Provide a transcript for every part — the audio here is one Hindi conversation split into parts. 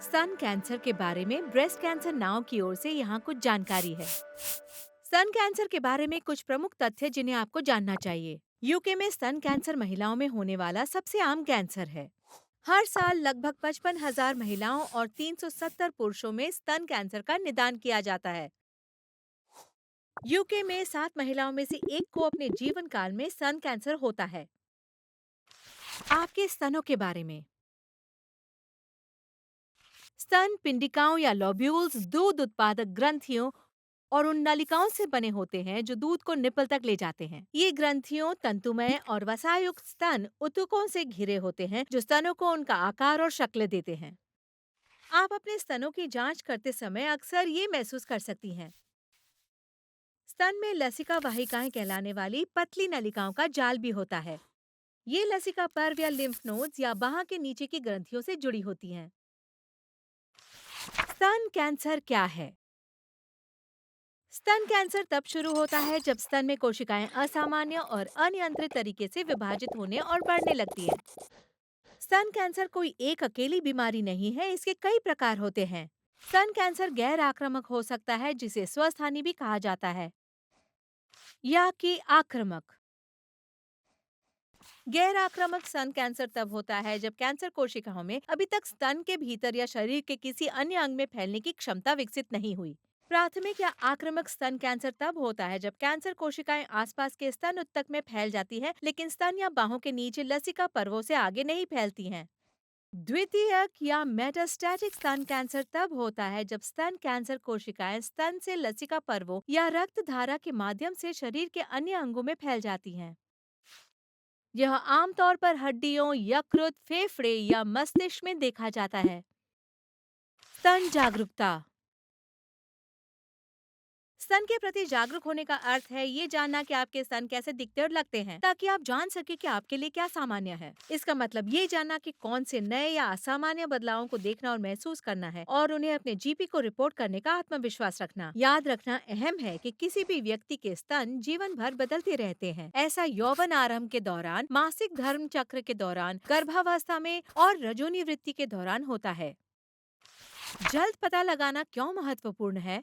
स्तन कैंसर के बारे में ब्रेस्ट कैंसर नाव की ओर से यहाँ कुछ जानकारी है। स्तन कैंसर के बारे में कुछ प्रमुख तथ्य जिन्हें आपको जानना चाहिए। यूके में स्तन कैंसर महिलाओं में होने वाला सबसे आम कैंसर है। हर साल लगभग 55,000 महिलाओं और 370 पुरुषों में स्तन कैंसर का निदान किया जाता है। यूके में 7 महिलाओं में से एक को अपने जीवन काल में स्तन कैंसर होता है। आपके स्तनों के बारे में। स्तन पिंडिकाओं या लोब्यूल्स दूध उत्पादक ग्रंथियों और उन नलिकाओं से बने होते हैं जो दूध को निपल तक ले जाते हैं। ये ग्रंथियों तंतुमय और वसायुक्त स्तन ऊतकों से घिरे होते हैं जो स्तनों को उनका आकार और शक्ल देते हैं। आप अपने स्तनों की जांच करते समय अक्सर ये महसूस कर सकती हैं। स्तन में लसिका वाहिकाएं कहलाने वाली पतली नलिकाओं का जाल भी होता है। ये लसिका पर्व या लिम्फ नोड्स या बाह के नीचे की ग्रंथियों से जुड़ी होती हैं। स्तन कैंसर क्या है? स्तन कैंसर तब शुरू होता है जब स्तन में कोशिकाएं असामान्य और अनियंत्रित तरीके से विभाजित होने और बढ़ने लगती हैं। स्तन कैंसर कोई एक अकेली बीमारी नहीं है, इसके कई प्रकार होते हैं। स्तन कैंसर गैर आक्रामक हो सकता है जिसे स्वस्थानी भी कहा जाता है, या कि आक्रामक। गैर आक्रामक स्तन कैंसर तब होता है जब कैंसर कोशिकाओं में अभी तक स्तन के भीतर या शरीर के किसी अन्य अंग में फैलने की क्षमता विकसित नहीं हुई। प्राथमिक या आक्रामक स्तन कैंसर तब होता है जब कैंसर कोशिकाएं आसपास के स्तन ऊतक में फैल जाती हैं, लेकिन स्तन या बाहों के नीचे लसिका पर्वों से आगे नहीं फैलती हैं। द्वितीयक या मेटास्टैटिक स्तन कैंसर तब होता है जब स्तन कैंसर कोशिकाएं स्तन से लसिका पर्वों या रक्त धारा के माध्यम से शरीर के अन्य अंगों में फैल जाती हैं। यह आमतौर पर हड्डियों, यकृत, फेफड़े या मस्तिष्क में देखा जाता है। स्तन जागरूकता। स्तन के प्रति जागरूक होने का अर्थ है ये जानना कि आपके स्तन कैसे दिखते और लगते हैं, ताकि आप जान सके कि आपके लिए क्या सामान्य है। इसका मतलब ये जानना कि कौन से नए या असामान्य बदलावों को देखना और महसूस करना है और उन्हें अपने जीपी को रिपोर्ट करने का आत्मविश्वास रखना। याद रखना अहम है कि किसी भी व्यक्ति के स्तन जीवन भर बदलते रहते हैं। ऐसा यौवन आरंभ के दौरान, मासिक धर्म चक्र के दौरान, गर्भावस्था में और रजोनी वृत्ति के दौरान होता है। जल्द पता लगाना क्यों महत्वपूर्ण है?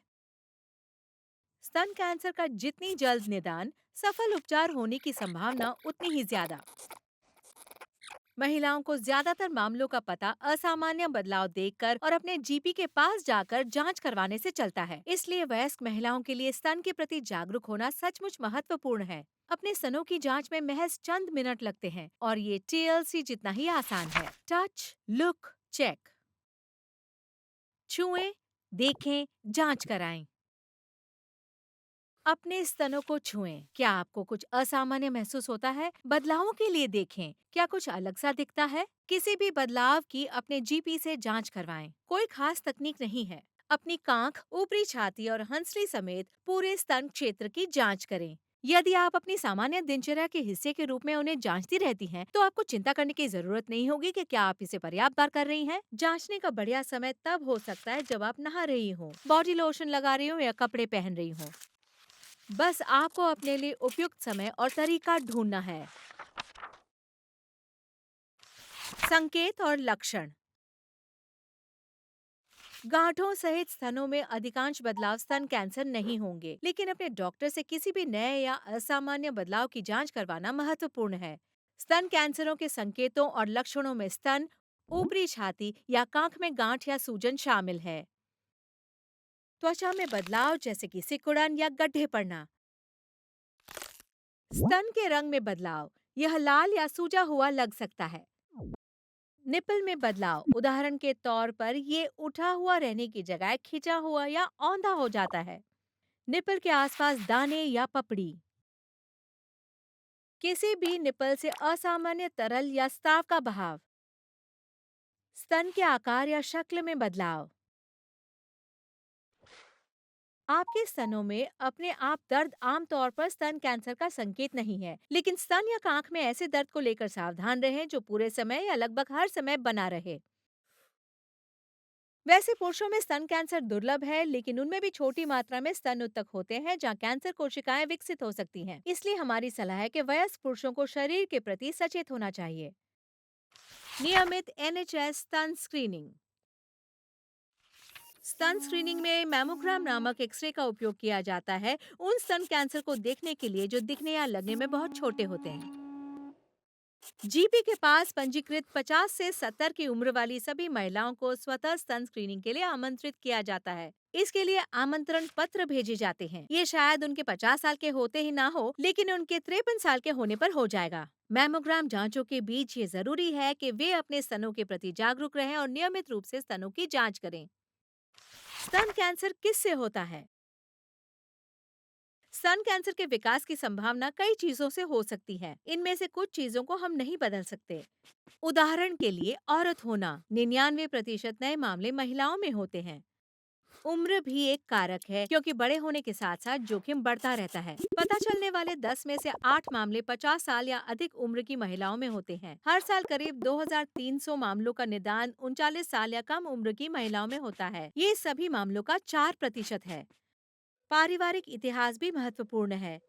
स्तन कैंसर का जितनी जल्द निदान, सफल उपचार होने की संभावना उतनी ही ज्यादा। महिलाओं को ज्यादातर मामलों का पता असामान्य बदलाव देखकर और अपने जीपी के पास जाकर जांच करवाने से चलता है। इसलिए वयस्क महिलाओं के लिए स्तन के प्रति जागरूक होना सचमुच महत्वपूर्ण है। अपने स्तनों की जांच में महज चंद मिनट लगते हैं और ये टीएलसी जितना ही आसान है। Touch, look, check. छुएं, देखें, जांच कराएं। अपने स्तनों को छुएं। क्या आपको कुछ असामान्य महसूस होता है? बदलावों के लिए देखें, क्या कुछ अलग सा दिखता है? किसी भी बदलाव की अपने जीपी से जांच करवाएं। कोई खास तकनीक नहीं है। अपनी कांख, ऊपरी छाती और हंसली समेत पूरे स्तन क्षेत्र की जांच करें। यदि आप अपनी सामान्य दिनचर्या के हिस्से के रूप में उन्हें जांचती रहती हैं, तो आपको चिंता करने की जरूरत नहीं होगी कि क्या आप इसे पर्याप्त बार कर रही हैं। जांचने का बढ़िया समय तब हो सकता है जब आप नहा रही हो, बॉडी लोशन लगा रही हो या कपड़े पहन रही हो। बस आपको अपने लिए उपयुक्त समय और तरीका ढूंढना है। संकेत और लक्षण। गांठों सहित स्तनों में अधिकांश बदलाव स्तन कैंसर नहीं होंगे, लेकिन अपने डॉक्टर से किसी भी नए या असामान्य बदलाव की जांच करवाना महत्वपूर्ण है। स्तन कैंसरों के संकेतों और लक्षणों में स्तन, ऊपरी छाती या कांख में गांठ या सूजन शामिल है। त्वचा में बदलाव जैसे कि सिकुड़न या गड्ढे पड़ना। स्तन के रंग में बदलाव, यह लाल या सूजा हुआ लग सकता है। निपल में बदलाव, उदाहरण के तौर पर ये उठा हुआ रहने की जगह खिंचा हुआ या औंधा हो जाता है। निपल के आसपास दाने या पपड़ी। किसी भी निपल से असामान्य तरल या स्राव का बहाव। स्तन के आकार या शक्ल में बदलाव। आपके स्तनों में अपने आप दर्द आमतौर पर स्तन कैंसर का संकेत नहीं है, लेकिन स्तन या कांख में ऐसे दर्द को लेकर सावधान रहें जो पूरे समय या लगभग हर समय बना रहे। वैसे पुरुषों में स्तन कैंसर दुर्लभ है, लेकिन उनमें भी छोटी मात्रा में स्तन ऊतक होते हैं जहां कैंसर कोशिकाएं विकसित हो सकती हैं। इसलिए हमारी सलाह है कि वयस्क पुरुषों को शरीर के प्रति सचेत होना चाहिए। नियमित NHS स्तन स्क्रीनिंग। स्तन स्क्रीनिंग में मैमोग्राम नामक एक्सरे का उपयोग किया जाता है उन स्तन कैंसर को देखने के लिए जो दिखने या लगने में बहुत छोटे होते हैं। जीपी के पास पंजीकृत 50 से 70 की उम्र वाली सभी महिलाओं को स्वतः स्तन स्क्रीनिंग के लिए आमंत्रित किया जाता है। इसके लिए आमंत्रण पत्र भेजे जाते हैं। ये शायद उनके 50 साल के होते ही ना हो, लेकिन उनके 53 साल के होने पर हो जाएगा। मैमोग्राम जांचों के बीच ये जरूरी है कि वे अपने स्तनों के प्रति जागरूक रहें और नियमित रूप से स्तनों की जांच करें। स्तन कैंसर किससे होता है? स्तन कैंसर के विकास की संभावना कई चीजों से हो सकती है। इनमें से कुछ चीजों को हम नहीं बदल सकते। उदाहरण के लिए औरत होना, 99% नए मामले महिलाओं में होते हैं। उम्र भी एक कारक है, क्योंकि बड़े होने के साथ साथ जोखिम बढ़ता रहता है। पता चलने वाले 10 में से 8 मामले 50 साल या अधिक उम्र की महिलाओं में होते हैं। हर साल करीब 2300 मामलों का निदान 39 साल या कम उम्र की महिलाओं में होता है। ये सभी मामलों का 4% है। पारिवारिक इतिहास भी महत्वपूर्ण है।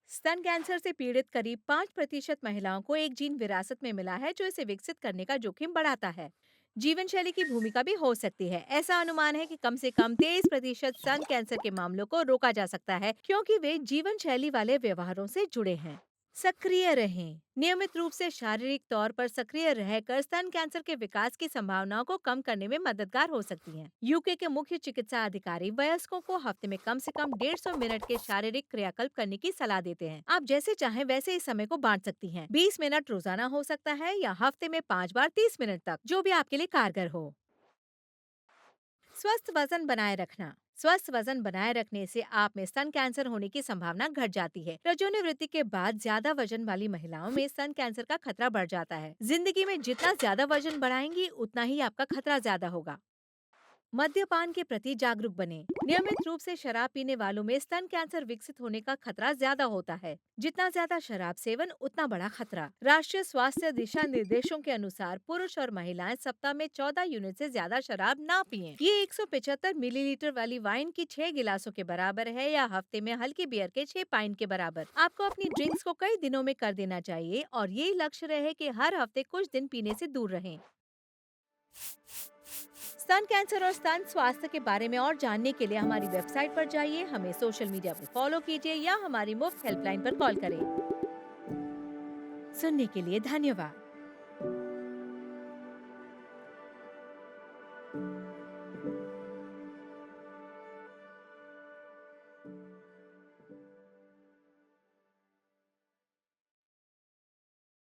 स्तन कैंसर से पीड़ित करीब 5% महिलाओं को एक जीन विरासत में मिला है जो इसे विकसित करने का जोखिम बढ़ाता है। जीवन शैली की भूमिका भी हो सकती है। ऐसा अनुमान है कि कम से कम 23% स्तन कैंसर के मामलों को रोका जा सकता है, क्योंकि वे जीवन शैली वाले व्यवहारों से जुड़े हैं। सक्रिय रहें। नियमित रूप से शारीरिक तौर पर सक्रिय रहकर स्तन कैंसर के विकास की संभावनाओं को कम करने में मददगार हो सकती हैं। यूके के मुख्य चिकित्सा अधिकारी वयस्कों को हफ्ते में कम से कम 150 मिनट के शारीरिक क्रियाकल्प करने की सलाह देते हैं। आप जैसे चाहें वैसे इस समय को बांट सकती हैं। 20 मिनट रोजाना हो सकता है या हफ्ते में 5 बार 30 मिनट तक, जो भी आपके लिए कारगर हो। स्वस्थ वजन बनाए रखना। स्वस्थ वजन बनाए रखने से आप में स्तन कैंसर होने की संभावना घट जाती है। रजोनिवृत्ति के बाद ज्यादा वजन वाली महिलाओं में स्तन कैंसर का खतरा बढ़ जाता है। जिंदगी में जितना ज्यादा वजन बढ़ाएंगी, उतना ही आपका खतरा ज्यादा होगा। मद्यपान के प्रति जागरूक बने। नियमित रूप से शराब पीने वालों में स्तन कैंसर विकसित होने का खतरा ज्यादा होता है। जितना ज्यादा शराब सेवन, उतना बड़ा खतरा। राष्ट्रीय स्वास्थ्य दिशा निर्देशों के अनुसार पुरुष और महिलाएं सप्ताह में 14 यूनिट से ज्यादा शराब ना पिएं। ये 175 मिलीलीटर वाली वाइन की 6 गिलासों के बराबर है, या हफ्ते में हल्की बियर के 6 पाइंट के बराबर। आपको अपनी ड्रिंक्स को कई दिनों में कर देना चाहिए और ये लक्ष्य रहे कि हर हफ्ते कुछ दिन पीने से दूर रहें। स्तन कैंसर और स्तन स्वास्थ्य के बारे में और जानने के लिए हमारी वेबसाइट पर जाइए, हमें सोशल मीडिया पर फॉलो कीजिए या हमारी मुफ्त हेल्पलाइन पर कॉल करें। सुनने के लिए धन्यवाद।